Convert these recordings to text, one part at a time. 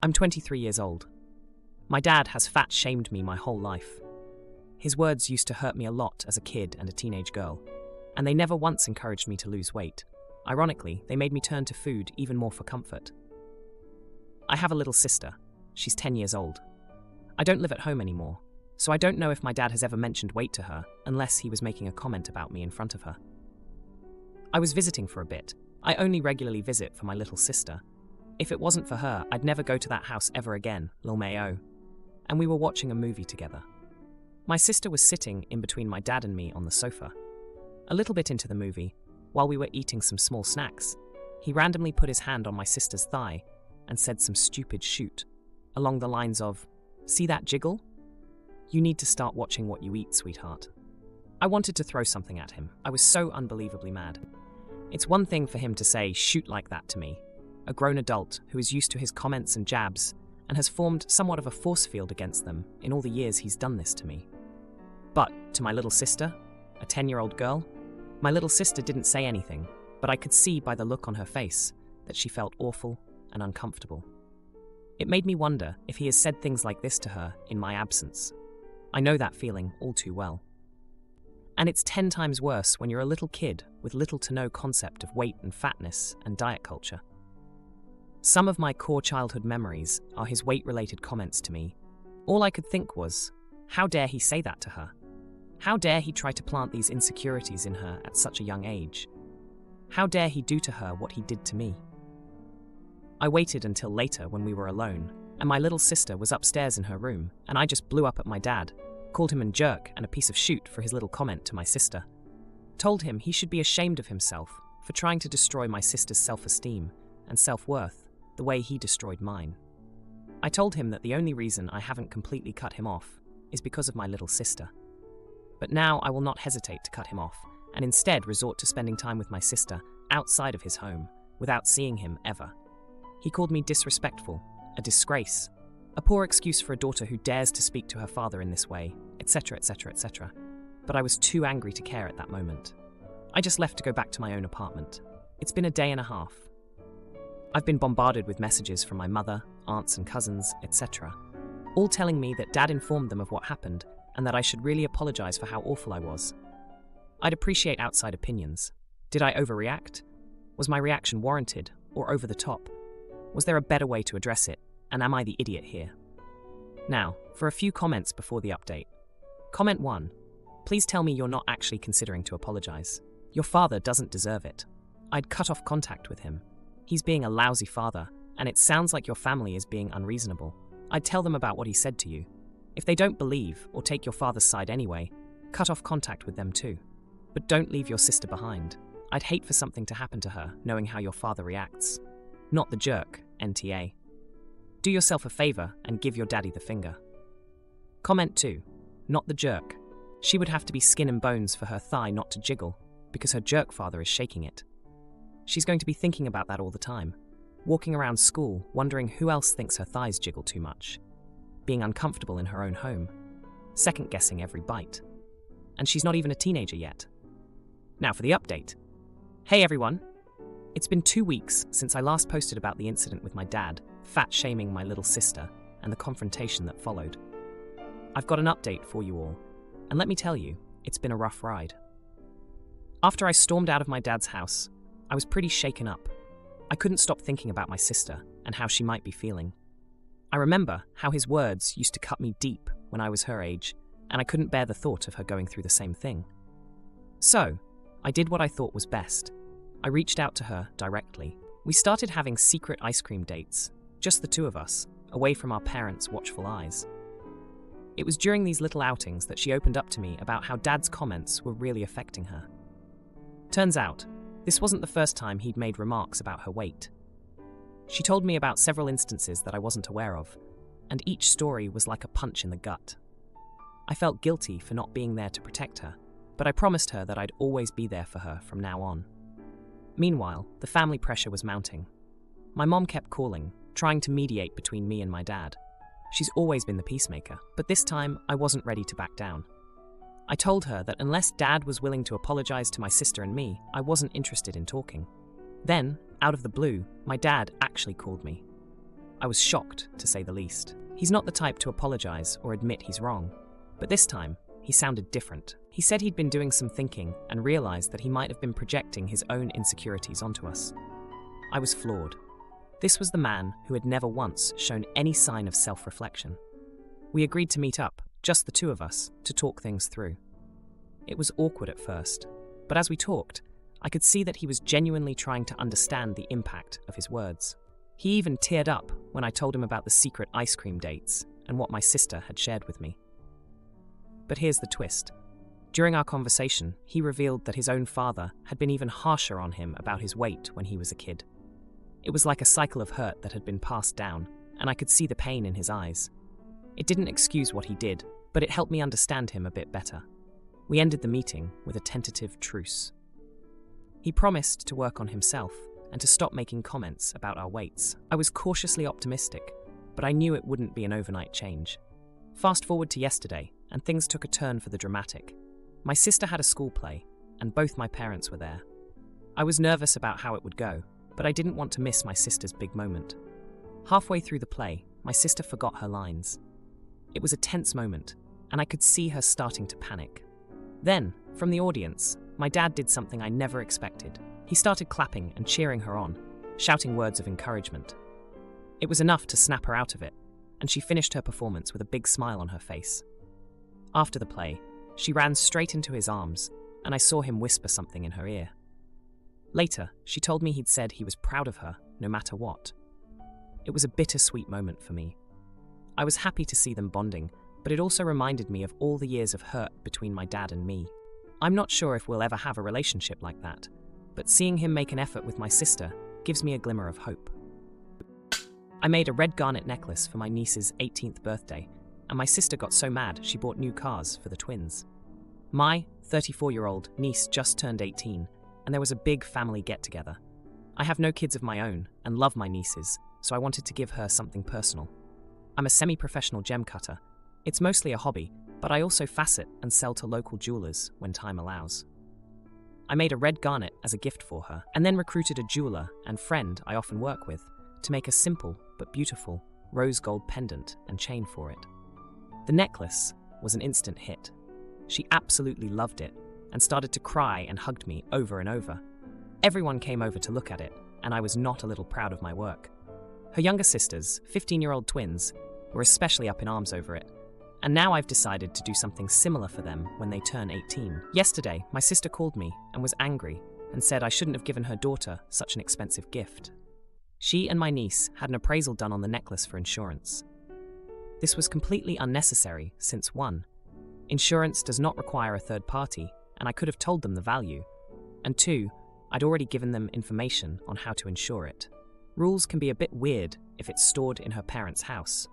I'm 23 years old. My dad has fat shamed me my whole life. His words used to hurt me a lot as a kid and a teenage girl, and they never once encouraged me to lose weight. Ironically, they made me turn to food even more for comfort. I have a little sister. She's 10 years old. I don't live at home anymore, so I don't know if my dad has ever mentioned weight to her unless he was making a comment about me in front of her. I was visiting for a bit. I only regularly visit for my little sister. If it wasn't for her, I'd never go to that house ever again, Lil Mayo. And we were watching a movie together. My sister was sitting in between my dad and me on the sofa. A little bit into the movie, while we were eating some small snacks, he randomly put his hand on my sister's thigh and said some stupid shoot, along the lines of, "See that jiggle? You need to start watching what you eat, sweetheart." I wanted to throw something at him. I was so unbelievably mad. It's one thing for him to say shoot like that to me, a grown adult who is used to his comments and jabs and has formed somewhat of a force field against them in all the years he's done this to me. But to my little sister, a 10-year-old girl, my little sister didn't say anything, but I could see by the look on her face that she felt awful and uncomfortable. It made me wonder if he has said things like this to her in my absence. I know that feeling all too well. And it's 10 times worse when you're a little kid with little to no concept of weight and fatness and diet culture. Some of my core childhood memories are his weight-related comments to me. All I could think was, how dare he say that to her? How dare he try to plant these insecurities in her at such a young age? How dare he do to her what he did to me? I waited until later when we were alone, and my little sister was upstairs in her room, and I just blew up at my dad, called him a jerk and a piece of shoot for his little comment to my sister. Told him he should be ashamed of himself for trying to destroy my sister's self-esteem and self-worth the way he destroyed mine. I told him that the only reason I haven't completely cut him off is because of my little sister. But now I will not hesitate to cut him off and instead resort to spending time with my sister outside of his home without seeing him ever. He called me disrespectful, a disgrace, a poor excuse for a daughter who dares to speak to her father in this way, etc., etc., etc. But I was too angry to care at that moment. I just left to go back to my own apartment. It's been a day and a half. I've been bombarded with messages from my mother, aunts and cousins, etc., all telling me that Dad informed them of what happened and that I should really apologize for how awful I was. I'd appreciate outside opinions. Did I overreact? Was my reaction warranted or over the top? Was there a better way to address it? And am I the idiot here? Now, for a few comments before the update. Comment 1. Please tell me you're not actually considering to apologize. Your father doesn't deserve it. I'd cut off contact with him. He's being a lousy father, and it sounds like your family is being unreasonable. I'd tell them about what he said to you. If they don't believe or take your father's side anyway, cut off contact with them too. But don't leave your sister behind. I'd hate for something to happen to her knowing how your father reacts. Not the jerk, NTA. Do yourself a favor and give your daddy the finger. Comment 2. Not the jerk. She would have to be skin and bones for her thigh not to jiggle, because her jerk father is shaking it. She's going to be thinking about that all the time, walking around school wondering who else thinks her thighs jiggle too much, being uncomfortable in her own home, second-guessing every bite. And she's not even a teenager yet. Now for the update. Hey everyone! It's been 2 weeks since I last posted about the incident with my dad, fat-shaming my little sister, and the confrontation that followed. I've got an update for you all, and let me tell you, it's been a rough ride. After I stormed out of my dad's house, I was pretty shaken up. I couldn't stop thinking about my sister and how she might be feeling. I remember how his words used to cut me deep when I was her age, and I couldn't bear the thought of her going through the same thing. So, I did what I thought was best. I reached out to her directly. We started having secret ice cream dates, just the two of us, away from our parents' watchful eyes. It was during these little outings that she opened up to me about how Dad's comments were really affecting her. Turns out, this wasn't the first time he'd made remarks about her weight. She told me about several instances that I wasn't aware of, and each story was like a punch in the gut. I felt guilty for not being there to protect her, but I promised her that I'd always be there for her from now on. Meanwhile, the family pressure was mounting. My mom kept calling, trying to mediate between me and my dad. She's always been the peacemaker, but this time I wasn't ready to back down. I told her that unless Dad was willing to apologize to my sister and me, I wasn't interested in talking. Then, out of the blue, my dad actually called me. I was shocked, to say the least. He's not the type to apologize or admit he's wrong, but this time, he sounded different. He said he'd been doing some thinking and realized that he might have been projecting his own insecurities onto us. I was floored. This was the man who had never once shown any sign of self-reflection. We agreed to meet up, just the two of us, to talk things through. It was awkward at first, but as we talked, I could see that he was genuinely trying to understand the impact of his words. He even teared up when I told him about the secret ice cream dates and what my sister had shared with me. But here's the twist. During our conversation, he revealed that his own father had been even harsher on him about his weight when he was a kid. It was like a cycle of hurt that had been passed down, and I could see the pain in his eyes. It didn't excuse what he did, but it helped me understand him a bit better. We ended the meeting with a tentative truce. He promised to work on himself and to stop making comments about our weights. I was cautiously optimistic, but I knew it wouldn't be an overnight change. Fast forward to yesterday, and things took a turn for the dramatic. My sister had a school play, and both my parents were there. I was nervous about how it would go, but I didn't want to miss my sister's big moment. Halfway through the play, my sister forgot her lines. It was a tense moment, and I could see her starting to panic. Then, from the audience, my dad did something I never expected. He started clapping and cheering her on, shouting words of encouragement. It was enough to snap her out of it, and she finished her performance with a big smile on her face. After the play, she ran straight into his arms, and I saw him whisper something in her ear. Later, she told me he'd said he was proud of her, no matter what. It was a bittersweet moment for me. I was happy to see them bonding, but it also reminded me of all the years of hurt between my dad and me. I'm not sure if we'll ever have a relationship like that, but seeing him make an effort with my sister gives me a glimmer of hope. I made a red garnet necklace for my niece's 18th birthday, and my sister got so mad she bought new cars for the twins. My 34-year-old niece just turned 18, and there was a big family get-together. I have no kids of my own and love my nieces, so I wanted to give her something personal. I'm a semi-professional gem cutter. It's mostly a hobby, but I also facet and sell to local jewelers when time allows. I made a red garnet as a gift for her, and then recruited a jeweler and friend I often work with to make a simple but beautiful rose gold pendant and chain for it. The necklace was an instant hit. She absolutely loved it and started to cry and hugged me over and over. Everyone came over to look at it, and I was not a little proud of my work. Her younger sisters, 15-year-old twins, were especially up in arms over it, and now I've decided to do something similar for them when they turn 18. Yesterday, my sister called me and was angry and said I shouldn't have given her daughter such an expensive gift. She and my niece had an appraisal done on the necklace for insurance. This was completely unnecessary since 1. Insurance does not require a third party, and I could have told them the value, and 2. I'd already given them information on how to insure it. Rules can be a bit weird if it's stored in her parents' house.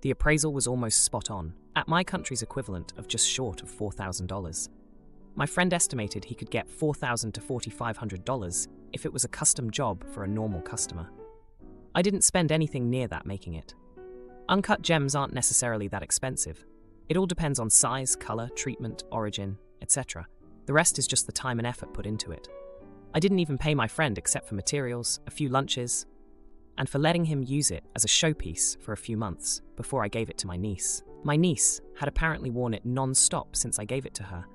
The appraisal was almost spot on, at my country's equivalent of just short of $4,000. My friend estimated he could get $4,000 to $4,500 if it was a custom job for a normal customer. I didn't spend anything near that making it. Uncut gems aren't necessarily that expensive. It all depends on size, color, treatment, origin, etc. The rest is just the time and effort put into it. I didn't even pay my friend except for materials, a few lunches, and for letting him use it as a showpiece for a few months before I gave it to my niece. My niece had apparently worn it non-stop since I gave it to her,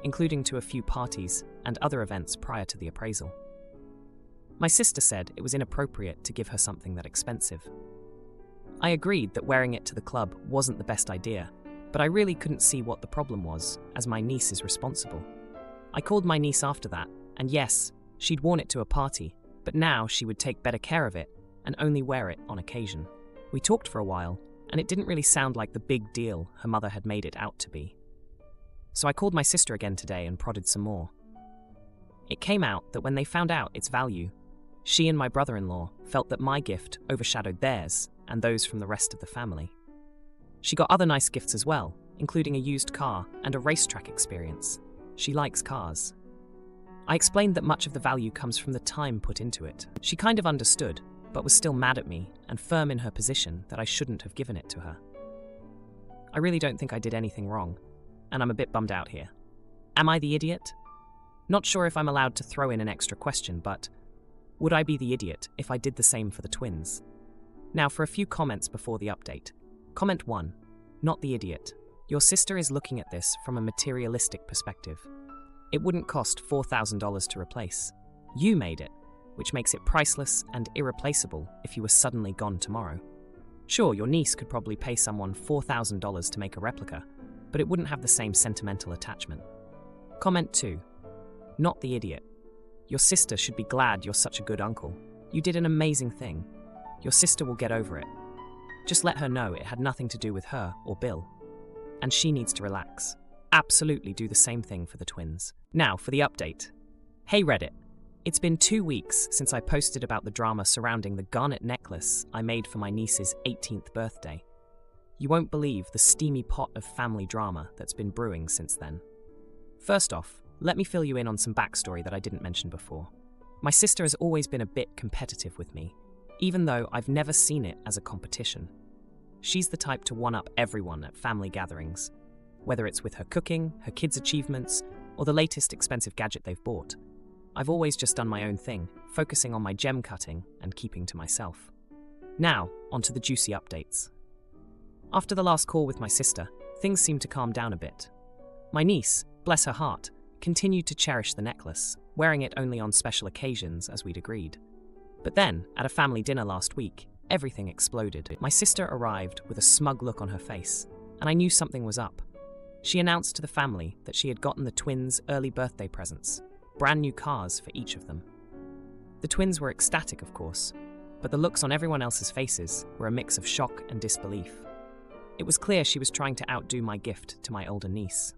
including to a few parties and other events prior to the appraisal. My sister said it was inappropriate to give her something that expensive. I agreed that wearing it to the club wasn't the best idea, but I really couldn't see what the problem was, as my niece is responsible. I called my niece after that, and yes, she'd worn it to a party, but now she would take better care of it and only wear it on occasion. We talked for a while, and it didn't really sound like the big deal her mother had made it out to be. So I called my sister again today and prodded some more. It came out that when they found out its value, she and my brother-in-law felt that my gift overshadowed theirs and those from the rest of the family. She got other nice gifts as well, including a used car and a racetrack experience. She likes cars. I explained that much of the value comes from the time put into it. She kind of understood, but was still mad at me and firm in her position that I shouldn't have given it to her. I really don't think I did anything wrong, and I'm a bit bummed out here. Am I the idiot? Not sure if I'm allowed to throw in an extra question, but would I be the idiot if I did the same for the twins? Now for a few comments before the update. Comment 1. Not the idiot. Your sister is looking at this from a materialistic perspective. It wouldn't cost $4,000 to replace. You made it, which makes it priceless and irreplaceable if you were suddenly gone tomorrow. Sure, your niece could probably pay someone $4,000 to make a replica, but it wouldn't have the same sentimental attachment. Comment 2. Not the idiot. Your sister should be glad you're such a good uncle. You did an amazing thing. Your sister will get over it. Just let her know it had nothing to do with her or Bill. And she needs to relax. Absolutely do the same thing for the twins. Now for the update. Hey Reddit. It's been 2 weeks since I posted about the drama surrounding the garnet necklace I made for my niece's 18th birthday. You won't believe the steamy pot of family drama that's been brewing since then. First off, let me fill you in on some backstory that I didn't mention before. My sister has always been a bit competitive with me, even though I've never seen it as a competition. She's the type to one-up everyone at family gatherings, whether it's with her cooking, her kids' achievements, or the latest expensive gadget they've bought. I've always just done my own thing, focusing on my gem cutting and keeping to myself. Now, onto the juicy updates. After the last call with my sister, things seemed to calm down a bit. My niece, bless her heart, continued to cherish the necklace, wearing it only on special occasions as we'd agreed. But then, at a family dinner last week, everything exploded. My sister arrived with a smug look on her face, and I knew something was up. She announced to the family that she had gotten the twins early birthday presents, brand new cars for each of them. The twins were ecstatic, of course, but the looks on everyone else's faces were a mix of shock and disbelief. It was clear she was trying to outdo my gift to my older niece.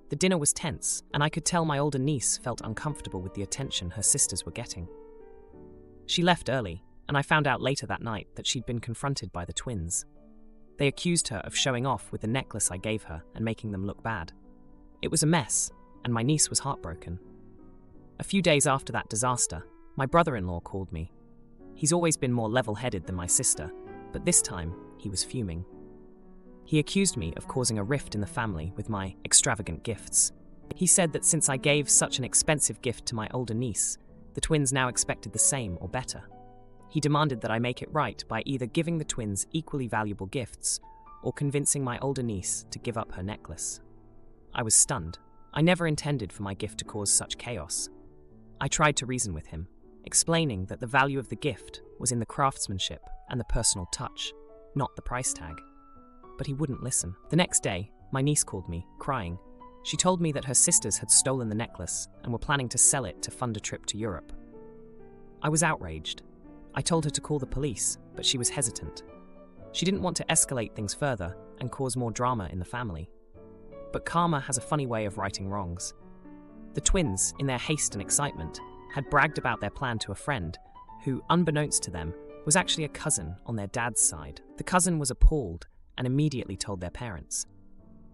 The dinner was tense, and I could tell my older niece felt uncomfortable with the attention her sisters were getting. She left early, and I found out later that night that she'd been confronted by the twins. They accused her of showing off with the necklace I gave her and making them look bad. It was a mess, and my niece was heartbroken. A few days after that disaster, my brother-in-law called me. He's always been more level-headed than my sister, but this time he was fuming. He accused me of causing a rift in the family with my extravagant gifts. He said that since I gave such an expensive gift to my older niece, the twins now expected the same or better. He demanded that I make it right by either giving the twins equally valuable gifts or convincing my older niece to give up her necklace. I was stunned. I never intended for my gift to cause such chaos. I tried to reason with him, explaining that the value of the gift was in the craftsmanship and the personal touch, not the price tag. But he wouldn't listen. The next day, my niece called me, crying. She told me that her sisters had stolen the necklace and were planning to sell it to fund a trip to Europe. I was outraged. I told her to call the police, but she was hesitant. She didn't want to escalate things further and cause more drama in the family. But karma has a funny way of righting wrongs. The twins, in their haste and excitement, had bragged about their plan to a friend who, unbeknownst to them, was actually a cousin on their dad's side. The cousin was appalled and immediately told their parents.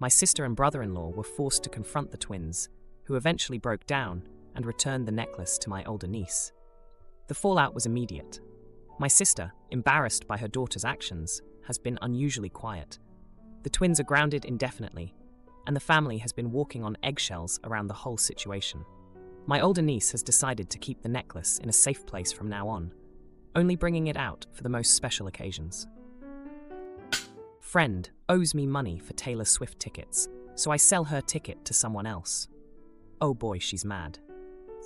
My sister and brother-in-law were forced to confront the twins, who eventually broke down and returned the necklace to my older niece. The fallout was immediate. My sister, embarrassed by her daughter's actions, has been unusually quiet. The twins are grounded indefinitely, and the family has been walking on eggshells around the whole situation. My older niece has decided to keep the necklace in a safe place from now on, only bringing it out for the most special occasions. Friend owes me money for Taylor Swift tickets, so I sell her ticket to someone else. Oh boy, she's mad.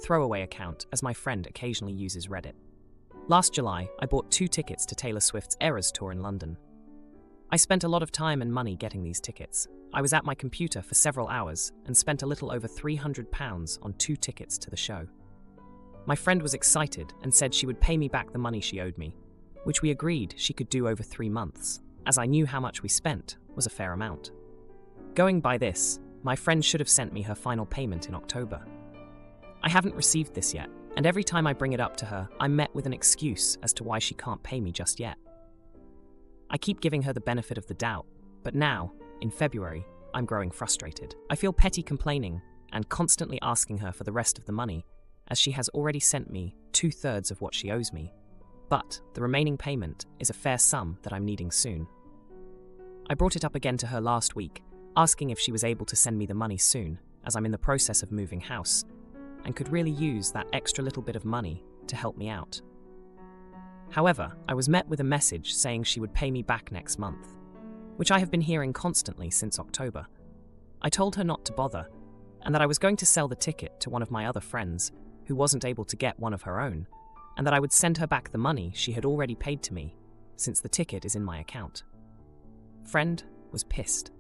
Throwaway account, as my friend occasionally uses Reddit. Last July, I bought 2 tickets to Taylor Swift's Eras tour in London. I spent a lot of time and money getting these tickets. I was at my computer for several hours and spent a little over £300 on 2 tickets to the show. My friend was excited and said she would pay me back the money she owed me, which we agreed she could do over 3 months, as I knew how much we spent was a fair amount. Going by this, my friend should have sent me her final payment in October. I haven't received this yet, and every time I bring it up to her, I'm met with an excuse as to why she can't pay me just yet. I keep giving her the benefit of the doubt, but now, in February, I'm growing frustrated. I feel petty complaining and constantly asking her for the rest of the money, as she has already sent me 2/3 of what she owes me. But the remaining payment is a fair sum that I'm needing soon. I brought it up again to her last week, asking if she was able to send me the money soon, as I'm in the process of moving house, and could really use that extra little bit of money to help me out. However, I was met with a message saying she would pay me back next month, which I have been hearing constantly since October. I told her not to bother, and that I was going to sell the ticket to one of my other friends who wasn't able to get one of her own, and that I would send her back the money she had already paid to me, since the ticket is in my account. Friend was pissed.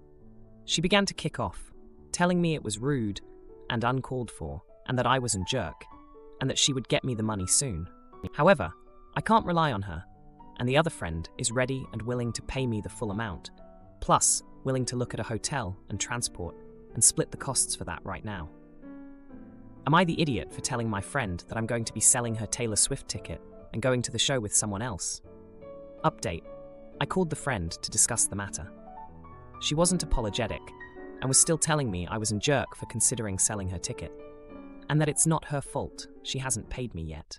She began to kick off, telling me it was rude and uncalled for, and that I was a jerk, and that she would get me the money soon. However, I can't rely on her, and the other friend is ready and willing to pay me the full amount, plus willing to look at a hotel and transport and split the costs for that right now. Am I the idiot for telling my friend that I'm going to be selling her Taylor Swift ticket and going to the show with someone else? Update: I called the friend to discuss the matter. She wasn't apologetic and was still telling me I was a jerk for considering selling her ticket, and that it's not her fault she hasn't paid me yet.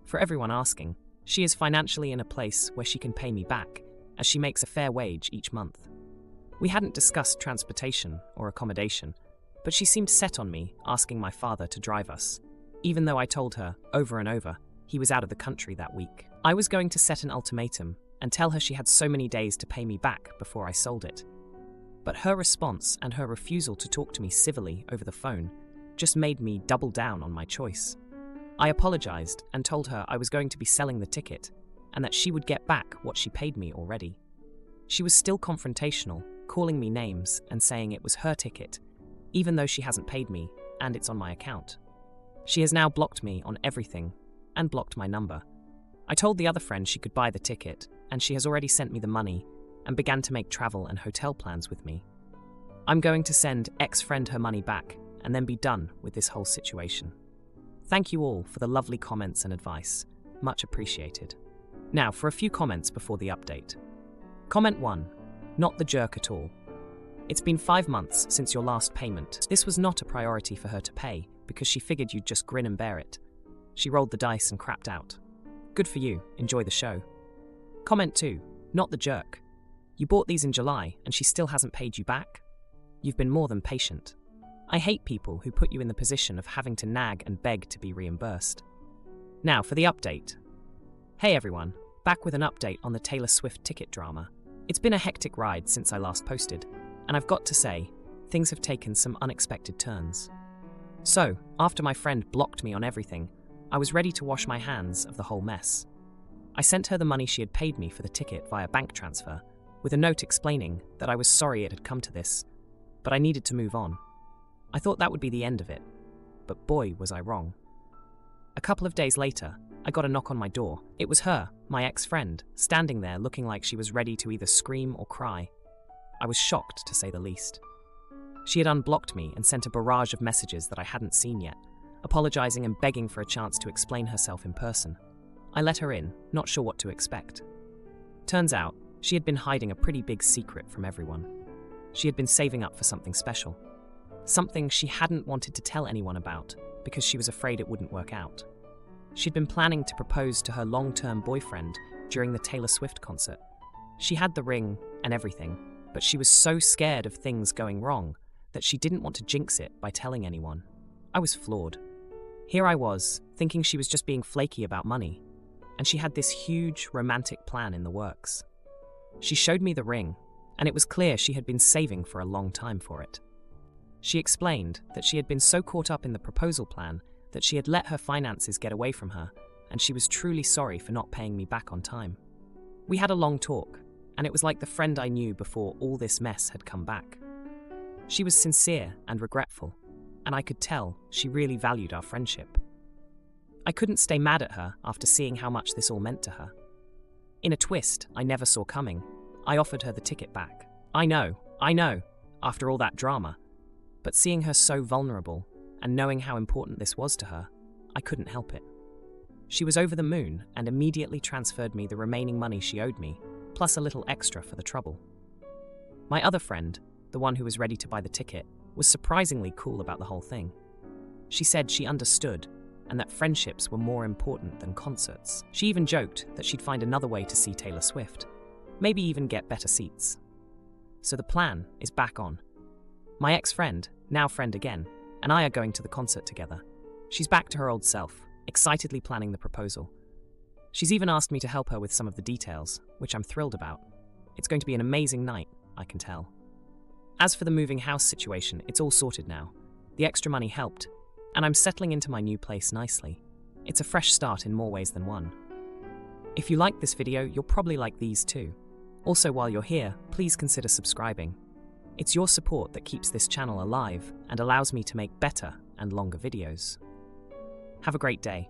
For everyone asking, she is financially in a place where she can pay me back, as she makes a fair wage each month. We hadn't discussed transportation or accommodation, but she seemed set on me asking my father to drive us, even though I told her over and over he was out of the country that week. I was going to set an ultimatum and tell her she had so many days to pay me back before I sold it. But her response and her refusal to talk to me civilly over the phone just made me double down on my choice. I apologized and told her I was going to be selling the ticket and that she would get back what she paid me already. She was still confrontational, calling me names and saying it was her ticket, even though she hasn't paid me and it's on my account. She has now blocked me on everything and blocked my number. I told the other friend she could buy the ticket, and she has already sent me the money and began to make travel and hotel plans with me. I'm going to send ex-friend her money back and then be done with this whole situation. Thank you all for the lovely comments and advice. Much appreciated. Now for a few comments before the update. Comment 1. Not the jerk at all. It's been 5 months since your last payment. This was not a priority for her to pay because she figured you'd just grin and bear it. She rolled the dice and crapped out. Good for you. Enjoy the show. Comment 2. Not the jerk. You bought these in July and she still hasn't paid you back? You've been more than patient. I hate people who put you in the position of having to nag and beg to be reimbursed. Now for the update. Hey everyone, back with an update on the Taylor Swift ticket drama. It's been a hectic ride since I last posted, and I've got to say, things have taken some unexpected turns. So, after my friend blocked me on everything, I was ready to wash my hands of the whole mess. I sent her the money she had paid me for the ticket via bank transfer, with a note explaining that I was sorry it had come to this, but I needed to move on. I thought that would be the end of it, but boy was I wrong. A couple of days later, I got a knock on my door. It was her, my ex-friend, standing there looking like she was ready to either scream or cry. I was shocked, to say the least. She had unblocked me and sent a barrage of messages that I hadn't seen yet, apologizing and begging for a chance to explain herself in person. I let her in, not sure what to expect. Turns out, she had been hiding a pretty big secret from everyone. She had been saving up for something special. Something she hadn't wanted to tell anyone about because she was afraid it wouldn't work out. She'd been planning to propose to her long-term boyfriend during the Taylor Swift concert. She had the ring and everything, but she was so scared of things going wrong that she didn't want to jinx it by telling anyone. I was floored. Here I was, thinking she was just being flaky about money, and she had this huge, romantic plan in the works. She showed me the ring, and it was clear she had been saving for a long time for it. She explained that she had been so caught up in the proposal plan that she had let her finances get away from her, and she was truly sorry for not paying me back on time. We had a long talk, and it was like the friend I knew before all this mess had come back. She was sincere and regretful, and I could tell she really valued our friendship. I couldn't stay mad at her after seeing how much this all meant to her. In a twist I never saw coming, I offered her the ticket back. I know, after all that drama, but seeing her so vulnerable and knowing how important this was to her, I couldn't help it. She was over the moon and immediately transferred me the remaining money she owed me, plus a little extra for the trouble. My other friend, the one who was ready to buy the ticket, was surprisingly cool about the whole thing. She said she understood and that friendships were more important than concerts. She even joked that she'd find another way to see Taylor Swift, maybe even get better seats. So the plan is back on. My ex-friend, now friend again, and I are going to the concert together. She's back to her old self, excitedly planning the proposal. She's even asked me to help her with some of the details, which I'm thrilled about. It's going to be an amazing night, I can tell. As for the moving house situation, it's all sorted now. The extra money helped, and I'm settling into my new place nicely. It's a fresh start in more ways than one. If you liked this video, you'll probably like these too. Also, while you're here, please consider subscribing. It's your support that keeps this channel alive and allows me to make better and longer videos. Have a great day.